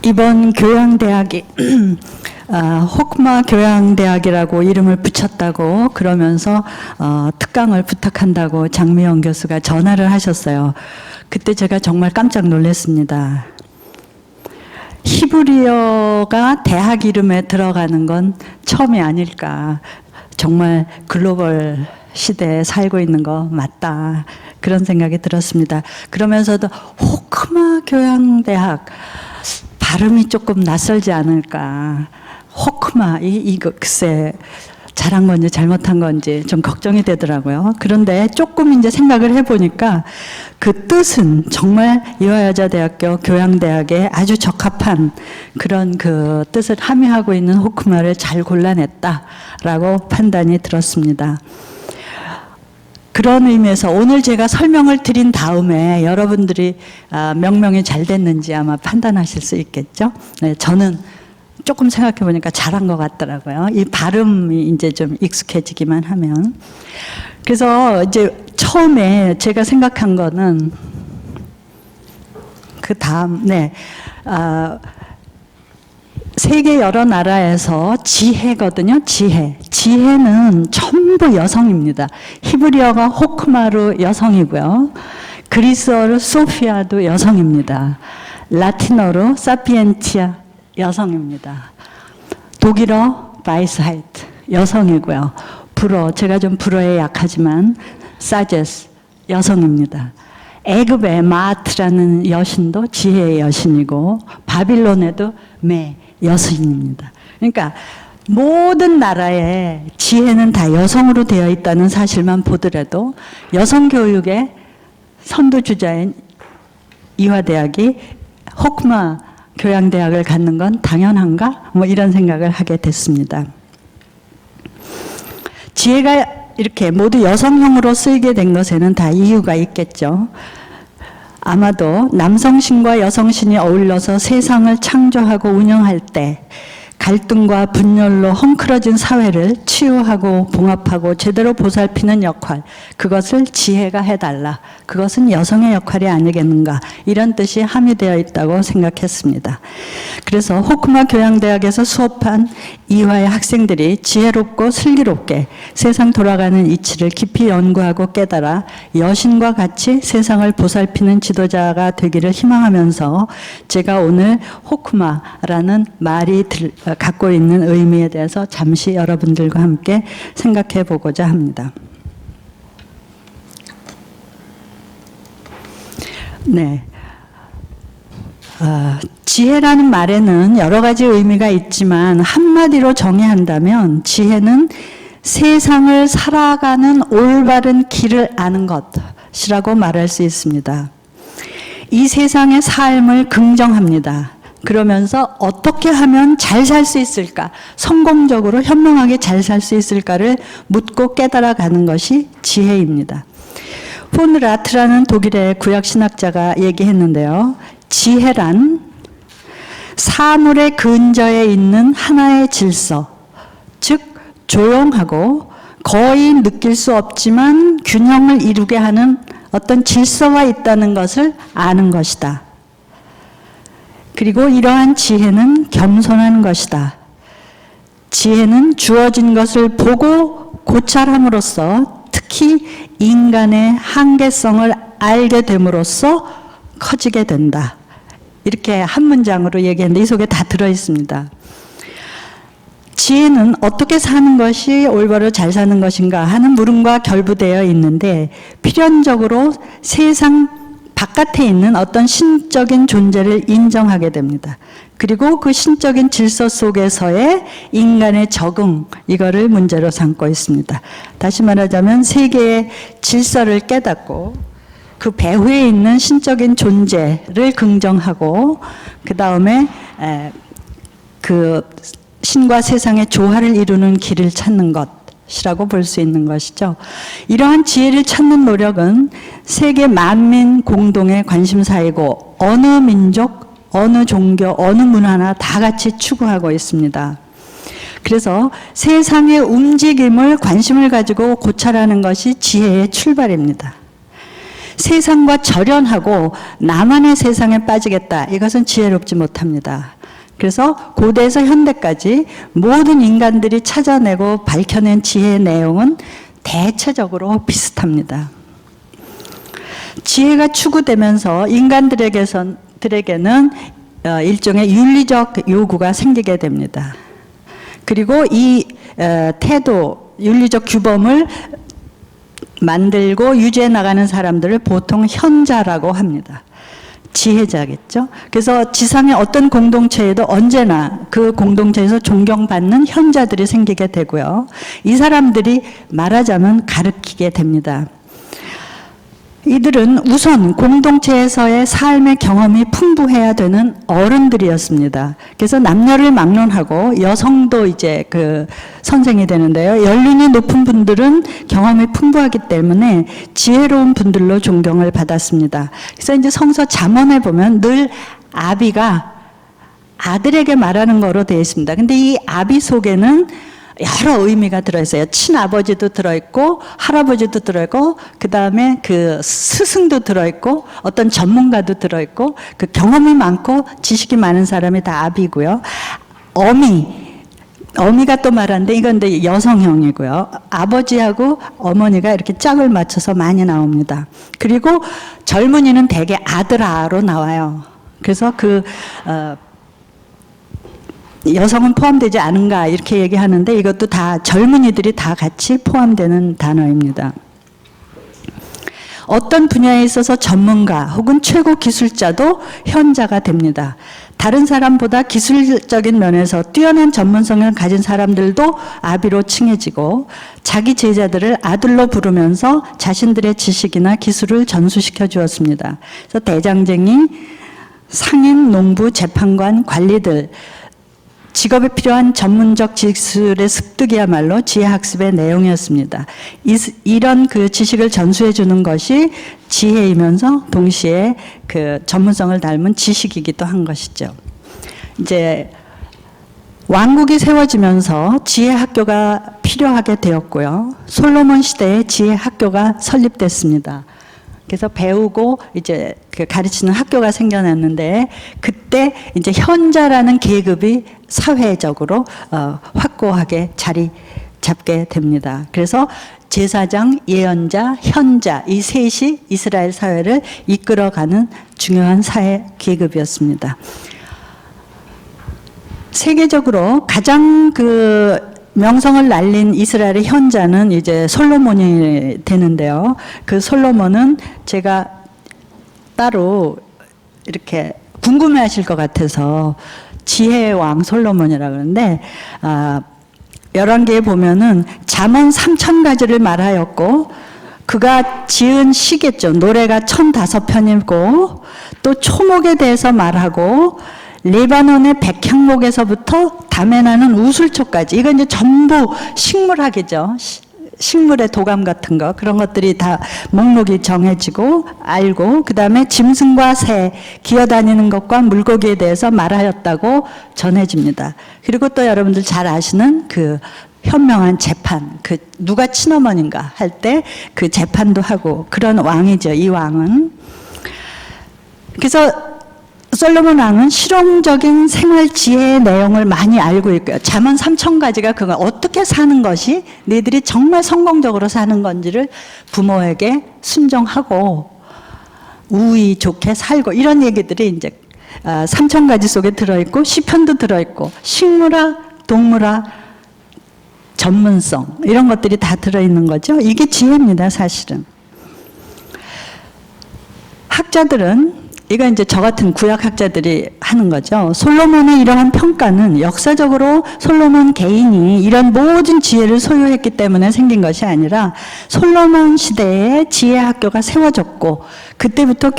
이번 교양대학이 호크마 교양대학이라고 이름을 붙였다고 그러면서 특강을 부탁한다고 장미영 교수가 전화를 하셨어요. 그때 제가 정말 깜짝 놀랐습니다. 히브리어가 대학 이름에 들어가는 건 처음이 아닐까. 정말 글로벌 시대에 살고 있는 거 맞다. 그런 생각이 들었습니다. 그러면서도 호크마 교양대학 발음이 조금 낯설지 않을까. 호크마, 이거 글쎄 잘한 건지 잘못한 건지 좀 걱정이 되더라고요. 그런데 조금 이제 생각을 해보니까 그 뜻은 정말 이화여자대학교 교양대학에 아주 적합한 그런 그 뜻을 함유하고 있는 호크마를 잘 골라냈다라고 판단이 들었습니다. 그런 의미에서 오늘 제가 설명을 드린 다음에 여러분들이 명명이 잘 됐는지 아마 판단하실 수 있겠죠. 네, 저는 조금 생각해 보니까 잘한 것 같더라고요. 이 발음이 이제 좀 익숙해지기만 하면. 그래서 이제 처음에 제가 생각한 거는 그 다음, 세계 여러 나라에서 지혜거든요. 지혜는 전부 여성입니다. 히브리어가 호크마로 여성이고요. 그리스어로 소피아도 여성입니다. 라틴어로 사피엔티아 여성입니다. 독일어 바이스하이트 여성이고요. 불어, 제가 좀 불어에 약하지만 사제스 여성입니다. 애굽의 마트라는 여신도 지혜의 여신이고 바빌론에도 매 여신입니다. 그러니까 모든 나라의 지혜는 다 여성으로 되어 있다는 사실만 보더라도 여성 교육의 선두주자인 이화대학이 호크마 교양대학을 갖는 건 당연한가? 뭐 이런 생각을 하게 됐습니다. 지혜가 이렇게 모두 여성형으로 쓰이게 된 것에는 다 이유가 있겠죠. 아마도 남성신과 여성신이 어울려서 세상을 창조하고 운영할 때 갈등과 분열로 헝클어진 사회를 치유하고 봉합하고 제대로 보살피는 역할, 그것을 지혜가 해달라. 그것은 여성의 역할이 아니겠는가. 이런 뜻이 함유되어 있다고 생각했습니다. 그래서 호크마 교양대학에서 수업한 이화의 학생들이 지혜롭고 슬기롭게 세상 돌아가는 이치를 깊이 연구하고 깨달아 여신과 같이 세상을 보살피는 지도자가 되기를 희망하면서 제가 오늘 호크마라는 말이 갖고 있는 의미에 대해서 잠시 여러분들과 함께 생각해 보고자 합니다. 네. 지혜라는 말에는 여러 가지 의미가 있지만 한마디로 정의한다면 지혜는 세상을 살아가는 올바른 길을 아는 것이라고 말할 수 있습니다. 이 세상의 삶을 긍정합니다. 그러면서 어떻게 하면 잘 살 수 있을까, 성공적으로 현명하게 잘 살 수 있을까를 묻고 깨달아가는 것이 지혜입니다. 폰 라트라는 독일의 구약신학자가 얘기했는데요. 지혜란 사물의 근저에 있는 하나의 질서, 즉 조용하고 거의 느낄 수 없지만 균형을 이루게 하는 어떤 질서가 있다는 것을 아는 것이다. 그리고 이러한 지혜는 겸손한 것이다. 지혜는 주어진 것을 보고 고찰함으로써 특히 인간의 한계성을 알게 됨으로써 커지게 된다. 이렇게 한 문장으로 얘기했는데 이 속에 다 들어있습니다. 지혜는 어떻게 사는 것이 올바로 잘 사는 것인가 하는 물음과 결부되어 있는데 필연적으로 세상 바깥에 있는 어떤 신적인 존재를 인정하게 됩니다. 그리고 그 신적인 질서 속에서의 인간의 적응, 이거를 문제로 삼고 있습니다. 다시 말하자면 세계의 질서를 깨닫고 그 배후에 있는 신적인 존재를 긍정하고 그 다음에 그 신과 세상의 조화를 이루는 길을 찾는 것이라고 볼 수 있는 것이죠. 이러한 지혜를 찾는 노력은 세계 만민 공동의 관심사이고 어느 민족, 어느 종교, 어느 문화나 다 같이 추구하고 있습니다. 그래서 세상의 움직임을 관심을 가지고 고찰하는 것이 지혜의 출발입니다. 세상과 절연하고 나만의 세상에 빠지겠다. 이것은 지혜롭지 못합니다. 그래서 고대에서 현대까지 모든 인간들이 찾아내고 밝혀낸 지혜의 내용은 대체적으로 비슷합니다. 지혜가 추구되면서 인간들에게는 일종의 윤리적 요구가 생기게 됩니다. 그리고 이 태도, 윤리적 규범을 만들고 유지해 나가는 사람들을 보통 현자라고 합니다. 지혜자겠죠. 그래서 지상의 어떤 공동체에도 언제나 그 공동체에서 존경받는 현자들이 생기게 되고요. 이 사람들이 말하자면 가르치게 됩니다. 이들은 우선 공동체에서의 삶의 경험이 풍부해야 되는 어른들이었습니다. 그래서 남녀를 막론하고 여성도 이제 그 선생이 되는데요. 연륜이 높은 분들은 경험이 풍부하기 때문에 지혜로운 분들로 존경을 받았습니다. 그래서 이제 성서 잠언에 보면 늘 아비가 아들에게 말하는 거로 되어 있습니다. 근데 이 아비 속에는 여러 의미가 들어있어요. 친아버지도 들어있고 할아버지도 들어있고 그 다음에 그 스승도 들어있고 어떤 전문가도 들어있고 그 경험이 많고 지식이 많은 사람이 다 아비고요. 어미가 또 말하는데 이건 근데 여성형이고요. 아버지하고 어머니가 이렇게 짝을 맞춰서 많이 나옵니다. 그리고 젊은이는 대개 아들아로 나와요. 그래서 여성은 포함되지 않은가 이렇게 얘기하는데 이것도 다 젊은이들이 다 같이 포함되는 단어입니다. 어떤 분야에 있어서 전문가 혹은 최고 기술자도 현자가 됩니다. 다른 사람보다 기술적인 면에서 뛰어난 전문성을 가진 사람들도 아비로 칭해지고 자기 제자들을 아들로 부르면서 자신들의 지식이나 기술을 전수시켜 주었습니다. 그래서 대장쟁이, 상인, 농부, 재판관, 관리들 직업에 필요한 전문적 기술의 습득이야말로 지혜학습의 내용이었습니다. 이런 그 지식을 전수해 주는 것이 지혜이면서 동시에 그 전문성을 닮은 지식이기도 한 것이죠. 이제 왕국이 세워지면서 지혜학교가 필요하게 되었고요. 솔로몬 시대에 지혜학교가 설립됐습니다. 그래서 배우고 이제 그 가르치는 학교가 생겨났는데 그때 이제 현자라는 계급이 사회적으로 확고하게 자리 잡게 됩니다. 그래서 제사장, 예언자, 현자 이 셋이 이스라엘 사회를 이끌어가는 중요한 사회 계급이었습니다. 세계적으로 가장 그 명성을 날린 이스라엘의 현자는 이제 솔로몬이 되는데요. 그 솔로몬은 제가 따로 이렇게 궁금해 하실 것 같아서 지혜의 왕 솔로몬이라고 그러는데, 열왕기에 보면은 잠언 3000가지를 말하였고, 그가 지은 시겠죠. 노래가 1005편이고, 또 초목에 대해서 말하고, 레바논의 백향목에서부터 담에 나는 우술초까지 이건 이제 전부 식물학이죠. 식물의 도감 같은 거 그런 것들이 다 목록이 정해지고 알고 그 다음에 짐승과 새 기어다니는 것과 물고기에 대해서 말하였다고 전해집니다. 그리고 또 여러분들 잘 아시는 그 현명한 재판 그 누가 친어머니인가 할 때 그 재판도 하고 그런 왕이죠. 이 왕은. 그래서 솔로몬 왕은 실용적인 생활 지혜의 내용을 많이 알고 있고요. 잠언 3000가지가 그거 어떻게 사는 것이 너희들이 정말 성공적으로 사는 건지를 부모에게 순종하고 우위 좋게 살고 이런 얘기들이 이제 3000가지 속에 들어있고 시편도 들어있고 식물학, 동물학, 전문성 이런 것들이 다 들어있는 거죠. 이게 지혜입니다, 사실은. 학자들은 이건 이제 저 같은 구약학자들이 하는 거죠. 솔로몬의 이러한 평가는 역사적으로 솔로몬 개인이 이런 모든 지혜를 소유했기 때문에 생긴 것이 아니라 솔로몬 시대에 지혜학교가 세워졌고 그때부터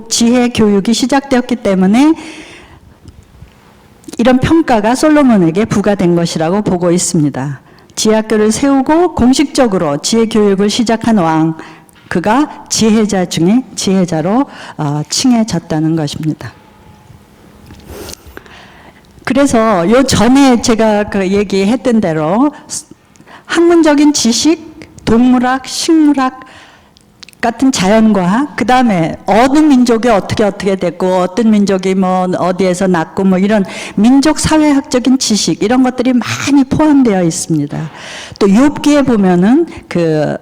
지혜 교육이 시작되었기 때문에 이런 평가가 솔로몬에게 부과된 것이라고 보고 있습니다. 지혜학교를 세우고 공식적으로 지혜 교육을 시작한 왕 그가 지혜자 중에 지혜자로 칭해졌다는 것입니다. 그래서 요 전에 제가 그 얘기했던 대로 학문적인 지식, 동물학, 식물학 같은 자연과학, 그 다음에 어느 민족이 어떻게 됐고, 어떤 민족이 뭐 어디에서 났고, 뭐 이런 민족 사회학적인 지식, 이런 것들이 많이 포함되어 있습니다. 또 욥기에 보면은 그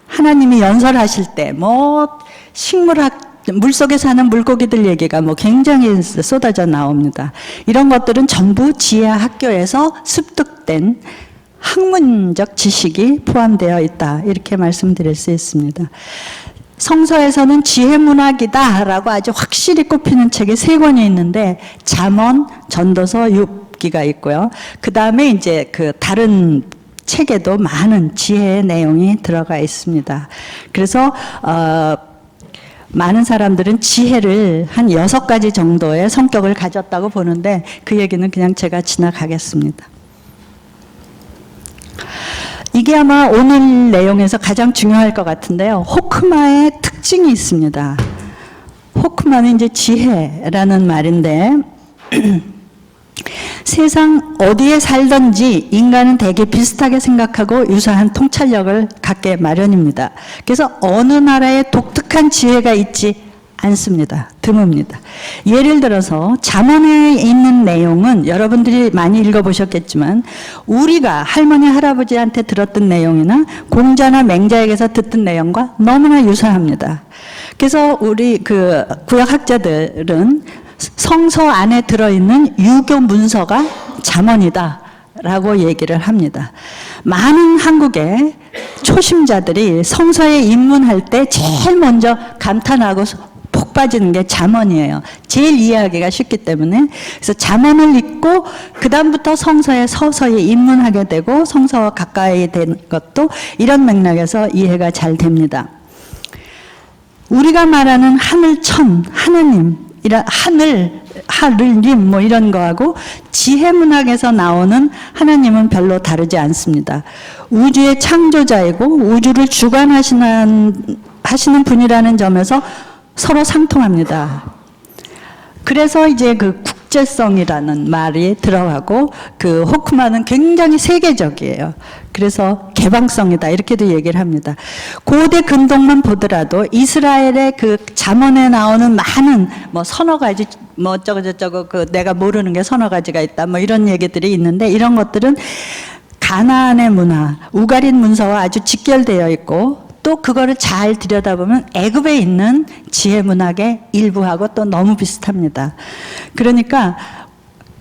하나님이 연설하실 때 뭐 식물학, 물속에 사는 물고기들 얘기가 뭐 굉장히 쏟아져 나옵니다. 이런 것들은 전부 지혜학 학교에서 습득된 학문적 지식이 포함되어 있다, 이렇게 말씀드릴 수 있습니다. 성서에서는 지혜문학이다라고 아주 확실히 꼽히는 책이 3권이 있는데, 잠언, 전도서, 욥기가 있고요. 그 다음에 이제 그 다른 책에도 많은 지혜의 내용이 들어가 있습니다. 그래서 많은 사람들은 지혜를 한 6가지 정도의 성격을 가졌다고 보는데, 그 얘기는 그냥 제가 지나가겠습니다. 이게 아마 오늘 내용에서 가장 중요할 것 같은데요. 호크마의 특징이 있습니다. 호크마는 이제 지혜라는 말인데, 세상 어디에 살든지 인간은 대개 비슷하게 생각하고 유사한 통찰력을 갖게 마련입니다. 그래서 어느 나라에 독특한 지혜가 있지 않습니다. 드뭅니다. 예를 들어서 잠언에 있는 내용은 여러분들이 많이 읽어보셨겠지만, 우리가 할머니 할아버지한테 들었던 내용이나 공자나 맹자에게서 듣던 내용과 너무나 유사합니다. 그래서 우리 그 구약학자들은 성서 안에 들어있는 유교 문서가 잠언이다 라고 얘기를 합니다. 많은 한국의 초심자들이 성서에 입문할 때 제일 먼저 감탄하고 폭 빠지는 게 잠언이에요. 제일 이해하기가 쉽기 때문에. 그래서 잠언을 읽고 그 다음부터 성서에 서서히 입문하게 되고, 성서와 가까이 된 것도 이런 맥락에서 이해가 잘 됩니다. 우리가 말하는 하늘천, 하느님, 하늘님 뭐 이런 거하고 지혜문학에서 나오는 하나님은 별로 다르지 않습니다. 우주의 창조자이고 우주를 주관하시는 분이라는 점에서 서로 상통합니다. 그래서 이제 그 국제성이라는 말이 들어가고, 그 호크마는 굉장히 세계적이에요. 그래서 개방성이다, 이렇게도 얘기를 합니다. 고대 근동만 보더라도 이스라엘의 그 잠언에 나오는 많은 뭐 서너 가지 뭐 어쩌고저쩌고 그 내가 모르는 게 서너 가지가 있다, 뭐 이런 얘기들이 있는데, 이런 것들은 가나안의 문화, 우가린 문서와 아주 직결되어 있고, 또 그거를 잘 들여다보면 애굽에 있는 지혜 문학의 일부하고 또 너무 비슷합니다. 그러니까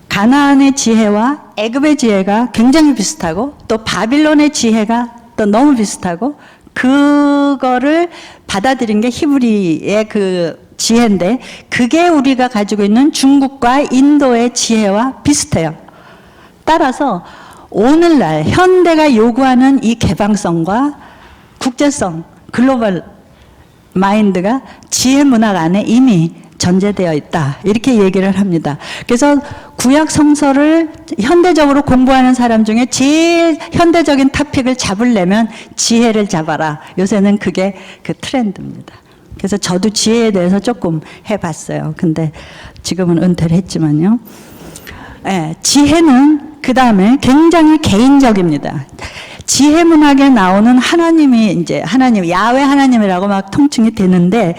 가나안의 지혜와 애굽의 지혜가 굉장히 비슷하고, 또 바빌론의 지혜가 또 너무 비슷하고, 그거를 받아들인 게 히브리의 그 지혜인데, 그게 우리가 가지고 있는 중국과 인도의 지혜와 비슷해요. 따라서 오늘날 현대가 요구하는 이 개방성과 국제성, 글로벌 마인드가 지혜 문학 안에 이미 전제되어 있다, 이렇게 얘기를 합니다. 그래서 구약 성서를 현대적으로 공부하는 사람 중에 제일 현대적인 토픽을 잡으려면 지혜를 잡아라. 요새는 그게 그 트렌드입니다. 그래서 저도 지혜에 대해서 조금 해봤어요. 근데 지금은 은퇴를 했지만요. 지혜는 그 다음에 굉장히 개인적입니다. 지혜 문학에 나오는 하나님이 이제 하나님, 야훼 하나님이라고 막 통칭이 되는데,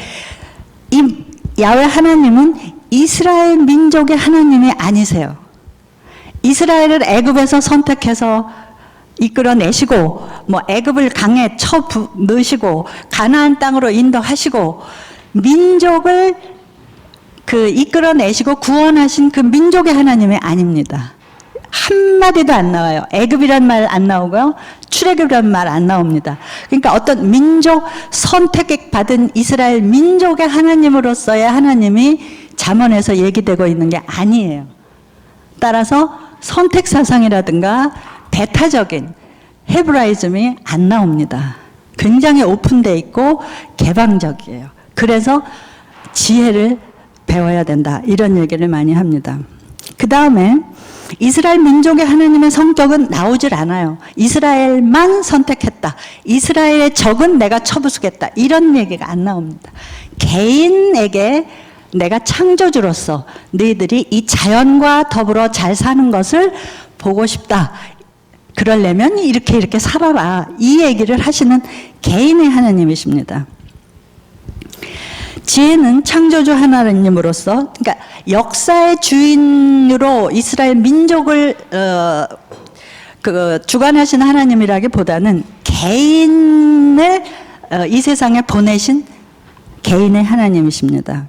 이 야훼 하나님은 이스라엘 민족의 하나님이 아니세요. 이스라엘을 애굽에서 선택해서 이끌어내시고, 뭐 애굽을 강에 넣으시고 가나안 땅으로 인도하시고 민족을 그 이끌어내시고 구원하신 그 민족의 하나님이 아닙니다. 한마디도 안 나와요. 애굽이란 말 안 나오고요. 출애굽이란 말 안 나옵니다. 그러니까 어떤 민족, 선택받은 이스라엘 민족의 하나님으로서의 하나님이 잠언에서 얘기되고 있는 게 아니에요. 따라서 선택사상이라든가 배타적인 헤브라이즘이 안 나옵니다. 굉장히 오픈되어 있고 개방적이에요. 그래서 지혜를 배워야 된다, 이런 얘기를 많이 합니다. 그 다음에 이스라엘 민족의 하나님의 성격은 나오질 않아요. 이스라엘만 선택했다, 이스라엘의 적은 내가 쳐부수겠다, 이런 얘기가 안 나옵니다. 개인에게 내가 창조주로서 너희들이 이 자연과 더불어 잘 사는 것을 보고 싶다, 그러려면 이렇게 살아라, 이 얘기를 하시는 개인의 하나님이십니다. 지혜는 창조주 하나님으로서, 그러니까 역사의 주인으로 이스라엘 민족을 주관하신 하나님이라기보다는 개인을 이 세상에 보내신 개인의 하나님이십니다.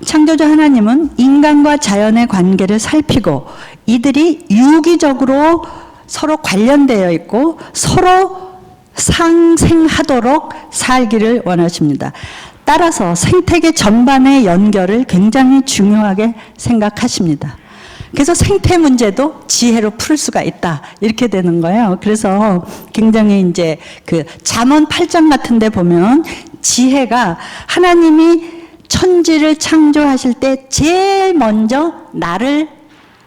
창조주 하나님은 인간과 자연의 관계를 살피고 이들이 유기적으로 서로 관련되어 있고 서로 상생하도록 살기를 원하십니다. 따라서 생태계 전반의 연결을 굉장히 중요하게 생각하십니다. 그래서 생태 문제도 지혜로 풀 수가 있다, 이렇게 되는 거예요. 그래서 굉장히 이제 그 잠언 8장 같은 데 보면 지혜가 하나님이 천지를 창조하실 때 제일 먼저 나를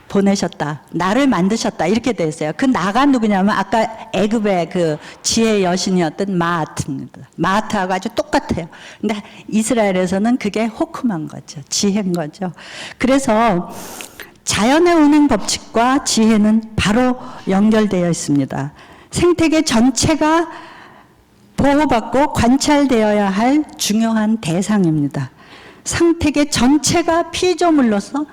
보내셨다, 나를 만드셨다, 이렇게 돼 있어요. 그 나가 누구냐면 아까 애굽의 그 지혜의 여신이었던 마아트입니다. 마아트하고 아주 똑같아요. 근데 이스라엘에서는 그게 호크만 거죠, 지혜인 거죠. 그래서 자연의 운행 법칙과 지혜는 바로 연결되어 있습니다. 생태계 전체가 보호받고 관찰되어야 할 중요한 대상입니다. 생태계 전체가 피조물로서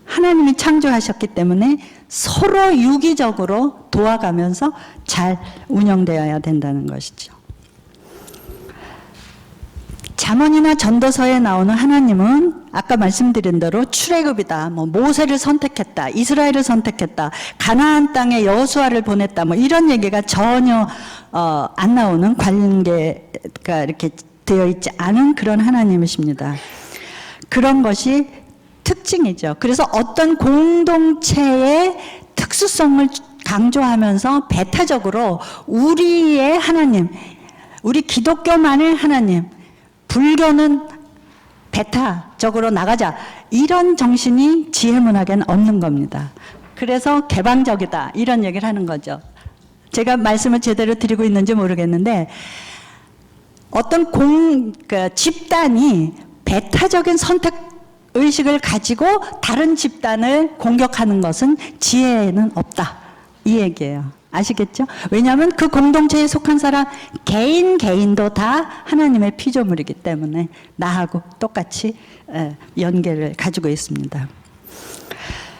하나님이 창조하셨기 때문에 서로 유기적으로 도와가면서 잘 운영되어야 된다는 것이죠. 잠언이나 전도서에 나오는 하나님은 아까 말씀드린 대로 출애굽이다, 모세를 선택했다, 이스라엘을 선택했다, 가나안 땅에 여호수아를 보냈다, 이런 얘기가 전혀 안 나오는, 관계가 이렇게 되어 있지 않은 그런 하나님이십니다. 그런 것이 특징이죠. 그래서 어떤 공동체의 특수성을 강조하면서 배타적으로 우리의 하나님, 우리 기독교만의 하나님, 불교는 배타적으로 나가자, 이런 정신이 지혜문학에는 없는 겁니다. 그래서 개방적이다, 이런 얘기를 하는 거죠. 제가 말씀을 제대로 드리고 있는지 모르겠는데 어떤 집단이 배타적인 선택 의식을 가지고 다른 집단을 공격하는 것은 지혜에는 없다, 이 얘기예요. 아시겠죠? 왜냐하면 그 공동체에 속한 사람 개인도 다 하나님의 피조물이기 때문에 나하고 똑같이 연계를 가지고 있습니다.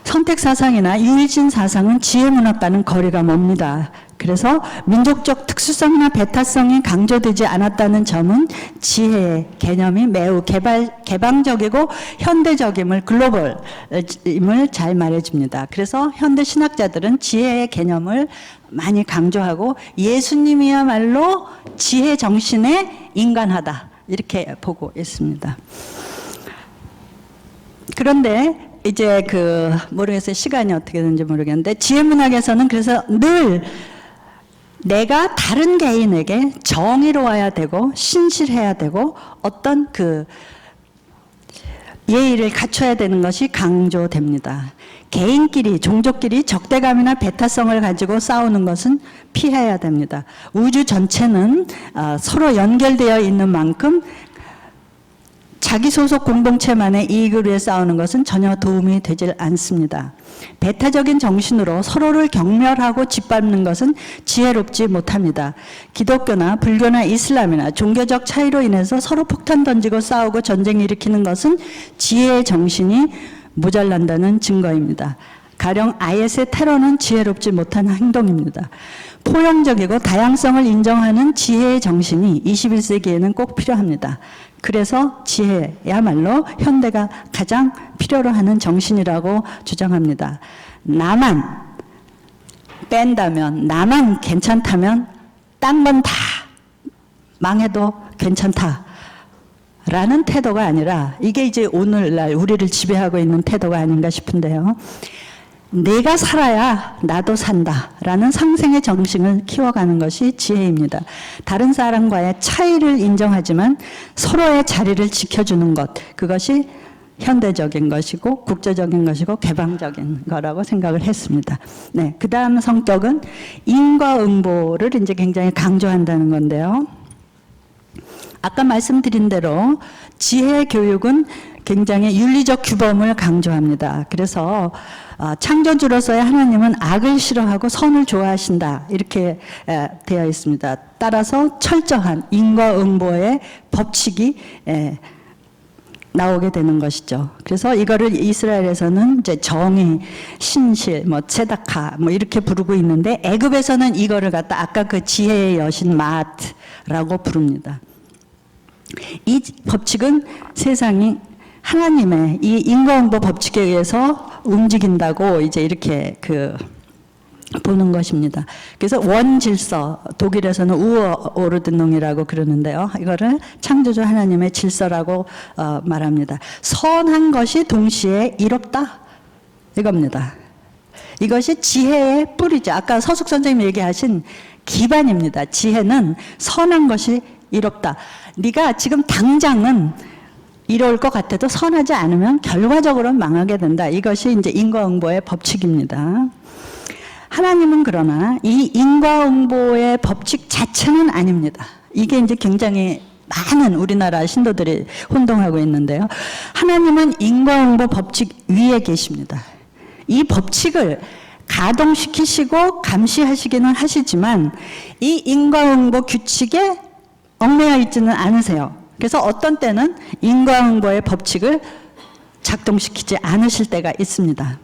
선택사상이나 유일신 사상은 지혜문학과는 거리가 멉니다. 그래서 민족적 특수성이나 배타성이 강조되지 않았다는 점은 지혜의 개념이 매우 개방적이고 현대적임을, 글로벌임을 잘 말해줍니다. 그래서 현대 신학자들은 지혜의 개념을 많이 강조하고 예수님이야말로 지혜 정신의 인간하다, 이렇게 보고 있습니다. 그런데 이제 모르겠어요. 시간이 어떻게 되는지 모르겠는데 지혜문학에서는 그래서 늘 내가 다른 개인에게 정의로워야 되고 신실해야 되고 어떤 예의를 갖춰야 되는 것이 강조됩니다. 개인끼리, 종족끼리 적대감이나 배타성을 가지고 싸우는 것은 피해야 됩니다. 우주 전체는 서로 연결되어 있는 만큼 자기 소속 공동체만의 이익을 위해 싸우는 것은 전혀 도움이 되질 않습니다. 배타적인 정신으로 서로를 경멸하고 짓밟는 것은 지혜롭지 못합니다. 기독교나 불교나 이슬람이나 종교적 차이로 인해서 서로 폭탄 던지고 싸우고 전쟁 일으키는 것은 지혜의 정신이 모자란다는 증거입니다. 가령 IS의 테러는 지혜롭지 못한 행동입니다. 포용적이고 다양성을 인정하는 지혜의 정신이 21세기에는 꼭 필요합니다. 그래서 지혜야말로 현대가 가장 필요로 하는 정신이라고 주장합니다. 나만 뺀다면, 나만 괜찮다면 딴 건 다 망해도 괜찮다 라는 태도가 아니라, 이게 이제 오늘날 우리를 지배하고 있는 태도가 아닌가 싶은데요. 내가 살아야 나도 산다 라는 상생의 정신을 키워가는 것이 지혜입니다. 다른 사람과의 차이를 인정하지만 서로의 자리를 지켜주는 것, 그것이 현대적인 것이고 국제적인 것이고 개방적인 거라고 생각을 했습니다. 네, 그 다음 성격은 인과응보를 이제 굉장히 강조한다는 건데요. 아까 말씀드린 대로 지혜 교육은 굉장히 윤리적 규범을 강조합니다. 그래서 창조주로서의 하나님은 악을 싫어하고 선을 좋아하신다, 이렇게 되어 있습니다. 따라서 철저한 인과응보의 법칙이 나오게 되는 것이죠. 그래서 이거를 이스라엘에서는 이제 정의, 신실, 뭐 체다카 뭐 이렇게 부르고 있는데 애굽에서는 이거를 갖다 아까 그 지혜의 여신 마트라고 부릅니다. 이 법칙은 세상이 하나님의 이 인과응보 법칙에 의해서 움직인다고 이제 이렇게 보는 것입니다. 그래서 원질서, 독일에서는 우어오르든농이라고 그러는데요. 이거를 창조주 하나님의 질서라고 말합니다. 선한 것이 동시에 이롭다 이겁니다. 이것이 지혜의 뿌리죠. 아까 서숙 선생님이 얘기하신 기반입니다. 지혜는 선한 것이 이롭다. 네가 지금 당장은 이로울 것 같아도 선하지 않으면 결과적으로는 망하게 된다. 이것이 이제 인과응보의 법칙입니다. 하나님은 그러나 이 인과응보의 법칙 자체는 아닙니다. 이게 이제 굉장히 많은 우리나라 신도들이 혼동하고 있는데요. 하나님은 인과응보 법칙 위에 계십니다. 이 법칙을 가동시키시고 감시하시기는 하시지만 이 인과응보 규칙에 얽매여 있지는 않으세요. 그래서 어떤 때는 인과응보의 법칙을 작동시키지 않으실 때가 있습니다.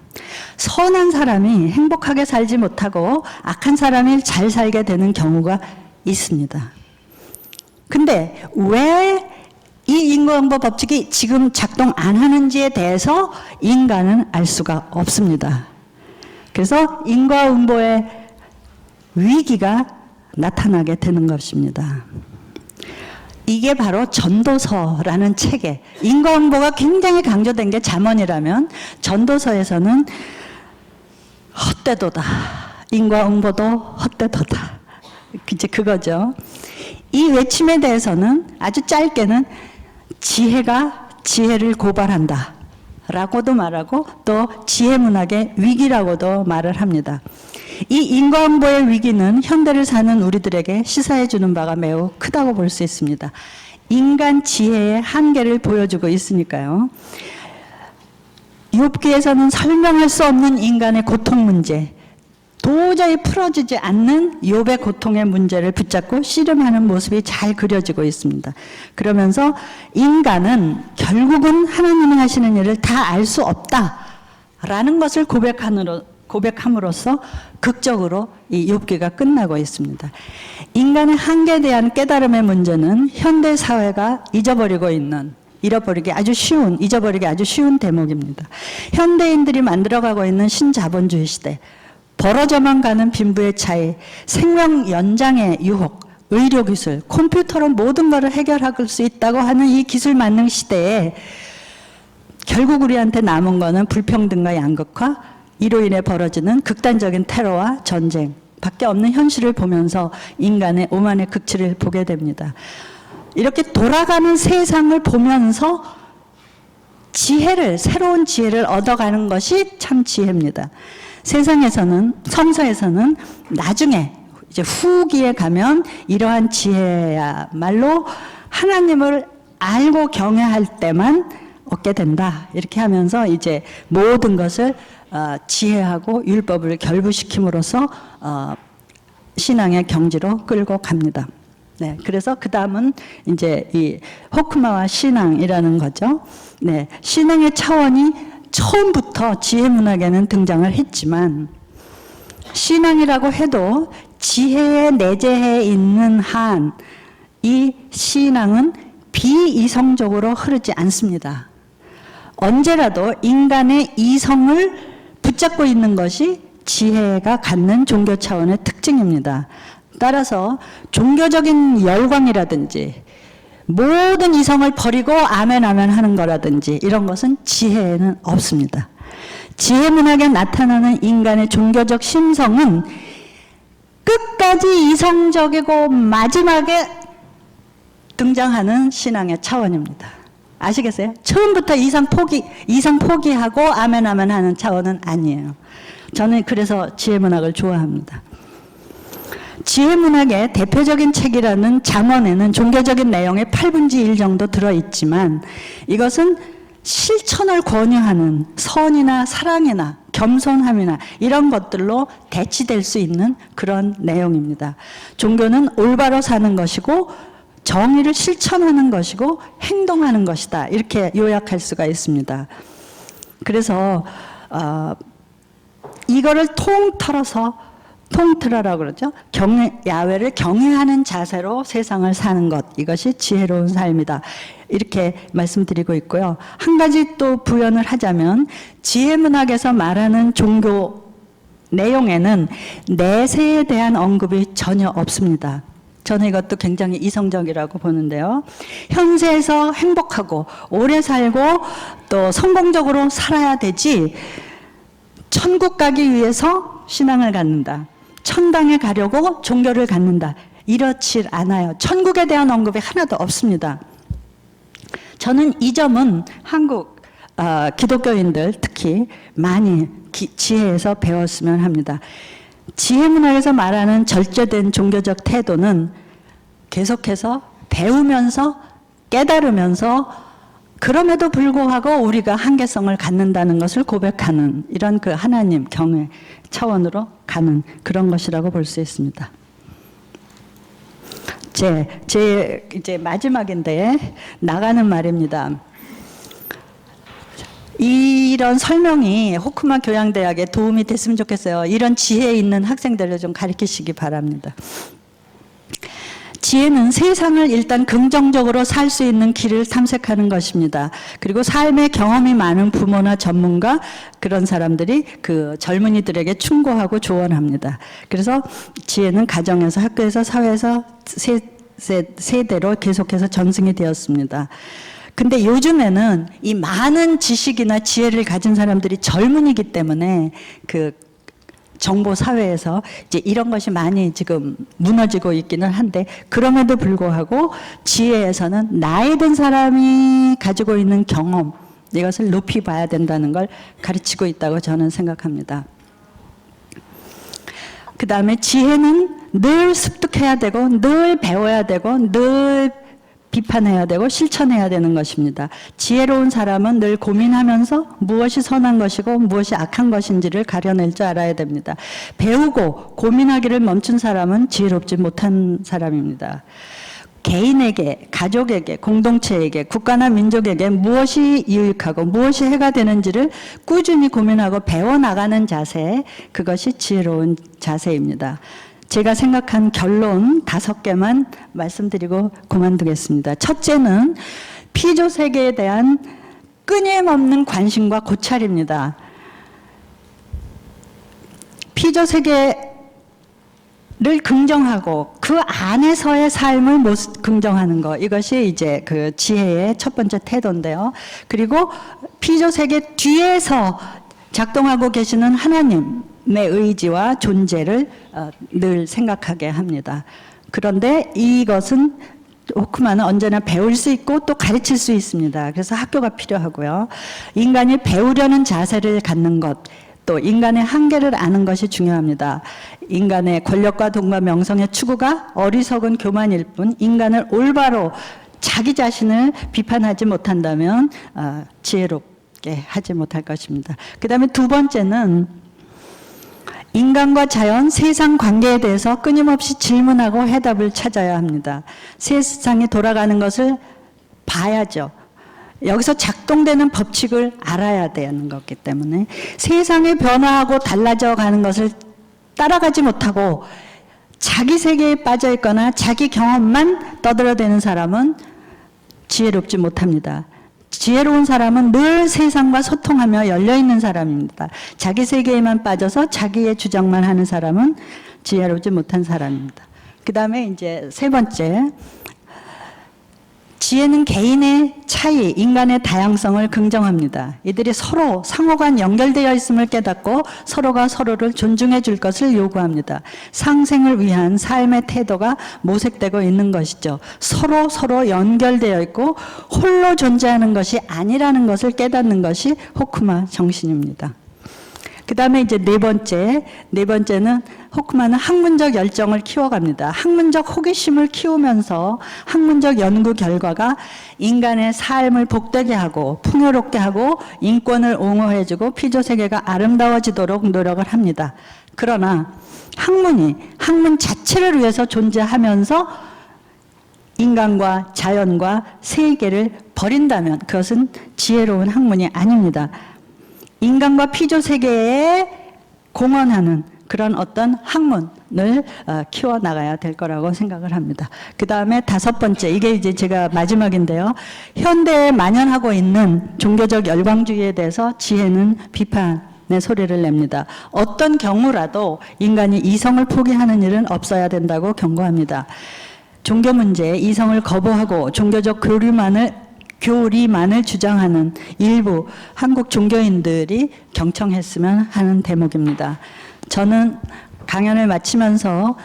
선한 사람이 행복하게 살지 못하고 악한 사람이 잘 살게 되는 경우가 있습니다. 근데 왜 이 인과응보 법칙이 지금 작동 안 하는지에 대해서 인간은 알 수가 없습니다. 그래서 인과응보의 위기가 나타나게 되는 것입니다. 이게 바로 전도서라는 책에 인과응보가 굉장히 강조된 게 잠언이라면 전도서에서는 헛되도다. 인과응보도 헛되도다. 이제 그거죠. 이 외침에 대해서는 아주 짧게는 지혜가 지혜를 고발한다 라고도 말하고 또 지혜문학의 위기라고도 말을 합니다. 이 인과응보의 위기는 현대를 사는 우리들에게 시사해 주는 바가 매우 크다고 볼 수 있습니다. 인간 지혜의 한계를 보여주고 있으니까요. 욥기에서는 설명할 수 없는 인간의 고통 문제, 도저히 풀어지지 않는 욥의 고통의 문제를 붙잡고 씨름하는 모습이 잘 그려지고 있습니다. 그러면서 인간은 결국은 하나님이 하시는 일을 다 알 수 없다라는 것을 고백함으로써 극적으로 이 욥기가 끝나고 있습니다. 인간의 한계에 대한 깨달음의 문제는 현대 사회가 잊어버리기 아주 쉬운 대목입니다. 현대인들이 만들어가고 있는 신자본주의 시대, 벌어져만 가는 빈부의 차이, 생명 연장의 유혹, 의료기술, 컴퓨터로 모든 것을 해결할 수 있다고 하는 이 기술 만능 시대에 결국 우리한테 남은 거는 불평등과 양극화, 이로 인해 벌어지는 극단적인 테러와 전쟁 밖에 없는 현실을 보면서 인간의 오만의 극치를 보게 됩니다. 이렇게 돌아가는 세상을 보면서 새로운 지혜를 얻어가는 것이 참 지혜입니다. 성서에서는 나중에 이제 후기에 가면 이러한 지혜야말로 하나님을 알고 경외할 때만 얻게 된다. 이렇게 하면서 이제 모든 것을 지혜하고 율법을 결부시킴으로써 신앙의 경지로 끌고 갑니다. 네, 그래서 그 다음은 이제 이 호크마와 신앙이라는 거죠. 네, 신앙의 차원이 처음부터 지혜문학에는 등장을 했지만 신앙이라고 해도 지혜에 내재해 있는 한 이 신앙은 비이성적으로 흐르지 않습니다. 언제라도 인간의 이성을 붙잡고 있는 것이 지혜가 갖는 종교 차원의 특징입니다. 따라서 종교적인 열광이라든지 모든 이성을 버리고 아멘 하는 거라든지 이런 것은 지혜에는 없습니다. 지혜문학에 나타나는 인간의 종교적 심성은 끝까지 이성적이고 마지막에 등장하는 신앙의 차원입니다. 아시겠어요? 처음부터 이성 포기하고 아멘 하는 차원은 아니에요. 저는 그래서 지혜문학을 좋아합니다. 지혜문학의 대표적인 책이라는 잠언에는 종교적인 내용의 8분의 1 정도 들어있지만 이것은 실천을 권유하는 선이나 사랑이나 겸손함이나 이런 것들로 대치될 수 있는 그런 내용입니다. 종교는 올바로 사는 것이고 정의를 실천하는 것이고 행동하는 것이다. 이렇게 요약할 수가 있습니다. 그래서 이거를 통틀어라고 그러죠. 야훼를 경외하는 자세로 세상을 사는 것, 이것이 지혜로운 삶이다. 이렇게 말씀드리고 있고요. 한 가지 또 부연을 하자면 지혜문학에서 말하는 종교 내용에는 내세에 대한 언급이 전혀 없습니다. 저는 이것도 굉장히 이성적이라고 보는데요. 현세에서 행복하고 오래 살고 또 성공적으로 살아야 되지, 천국 가기 위해서 신앙을 갖는다, 천당에 가려고 종교를 갖는다, 이렇지 않아요. 천국에 대한 언급이 하나도 없습니다. 저는 이 점은 한국 기독교인들 특히 많이 지혜에서 배웠으면 합니다. 지혜문학에서 말하는 절제된 종교적 태도는 계속해서 배우면서 깨달으면서 그럼에도 불구하고 우리가 한계성을 갖는다는 것을 고백하는 이런 그 하나님 경외 차원으로 가는 그런 것이라고 볼 수 있습니다. 제 이제 마지막인데 나가는 말입니다. 이런 설명이 호쿠마 교양대학에 도움이 됐으면 좋겠어요. 이런 지혜 있는 학생들을 좀 가르치시기 바랍니다. 지혜는 세상을 일단 긍정적으로 살 수 있는 길을 탐색하는 것입니다. 그리고 삶의 경험이 많은 부모나 전문가, 그런 사람들이 그 젊은이들에게 충고하고 조언합니다. 그래서 지혜는 가정에서, 학교에서, 사회에서 세대로 계속해서 전승이 되었습니다. 근데 요즘에는 이 많은 지식이나 지혜를 가진 사람들이 젊은이기 때문에 그 정보 사회에서 이제 이런 것이 많이 지금 무너지고 있기는 한데, 그럼에도 불구하고 지혜에서는 나이 든 사람이 가지고 있는 경험, 이것을 높이 봐야 된다는 걸 가르치고 있다고 저는 생각합니다. 그 다음에 지혜는 늘 습득해야 되고 늘 배워야 되고 늘 비판해야 되고 실천해야 되는 것입니다. 지혜로운 사람은 늘 고민하면서 무엇이 선한 것이고 무엇이 악한 것인지를 가려낼 줄 알아야 됩니다. 배우고 고민하기를 멈춘 사람은 지혜롭지 못한 사람입니다. 개인에게, 가족에게, 공동체에게, 국가나 민족에게 무엇이 유익하고 무엇이 해가 되는지를 꾸준히 고민하고 배워나가는 자세, 그것이 지혜로운 자세입니다. 제가 생각한 결론 5개만 말씀드리고 그만두겠습니다. 첫째는 피조 세계에 대한 끊임없는 관심과 고찰입니다. 피조 세계를 긍정하고 그 안에서의 삶을 긍정하는 것, 이것이 이제 그 지혜의 첫 번째 태도인데요. 그리고 피조 세계 뒤에서 작동하고 계시는 하나님의 의지와 존재를 늘 생각하게 합니다. 그런데 이것은 호쿠마는 언제나 배울 수 있고 또 가르칠 수 있습니다. 그래서 학교가 필요하고요. 인간이 배우려는 자세를 갖는 것, 또 인간의 한계를 아는 것이 중요합니다. 인간의 권력과 돈과 명성의 추구가 어리석은 교만일 뿐, 인간을 올바로 자기 자신을 비판하지 못한다면 지혜롭게 하지 못할 것입니다. 그 다음에 두 번째는 인간과 자연, 세상 관계에 대해서 끊임없이 질문하고 해답을 찾아야 합니다. 세상이 돌아가는 것을 봐야죠. 여기서 작동되는 법칙을 알아야 되는 거기 때문에 세상이 변화하고 달라져 가는 것을 따라가지 못하고 자기 세계에 빠져 있거나 자기 경험만 떠들어대는 사람은 지혜롭지 못합니다. 지혜로운 사람은 늘 세상과 소통하며 열려있는 사람입니다. 자기 세계에만 빠져서 자기의 주장만 하는 사람은 지혜롭지 못한 사람입니다. 그 다음에 이제 세 번째, 지혜는 개인의 차이, 인간의 다양성을 긍정합니다. 이들이 서로 상호간 연결되어 있음을 깨닫고 서로가 서로를 존중해 줄 것을 요구합니다. 상생을 위한 삶의 태도가 모색되고 있는 것이죠. 서로 연결되어 있고 홀로 존재하는 것이 아니라는 것을 깨닫는 것이 호쿠마 정신입니다. 그 다음에 이제 네 번째는 호쿠마는 학문적 열정을 키워갑니다. 학문적 호기심을 키우면서 학문적 연구 결과가 인간의 삶을 복되게 하고 풍요롭게 하고 인권을 옹호해주고 피조세계가 아름다워지도록 노력을 합니다. 그러나 학문 자체를 위해서 존재하면서 인간과 자연과 세계를 버린다면 그것은 지혜로운 학문이 아닙니다. 인간과 피조 세계에 공헌하는 그런 어떤 학문을 키워나가야 될 거라고 생각을 합니다. 그 다음에 5번째, 이게 이제 제가 마지막인데요. 현대에 만연하고 있는 종교적 열광주의에 대해서 지혜는 비판의 소리를 냅니다. 어떤 경우라도 인간이 이성을 포기하는 일은 없어야 된다고 경고합니다. 종교 문제에 이성을 거부하고 종교적 교리만을 주장하는 일부 한국 종교인들이 경청했으면 하는 대목입니다. 저는 강연을 마치면서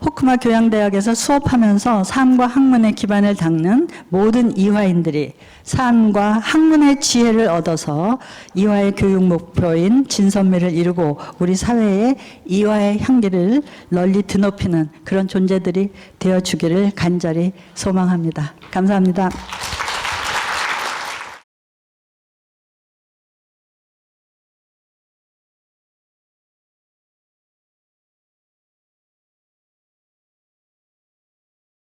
호쿠마 교양대학에서 수업하면서 삶과 학문의 기반을 닦는 모든 이화인들이 삶과 학문의 지혜를 얻어서 이화의 교육 목표인 진선미를 이루고 우리 사회에 이화의 향기를 널리 드높이는 그런 존재들이 되어주기를 간절히 소망합니다. 감사합니다.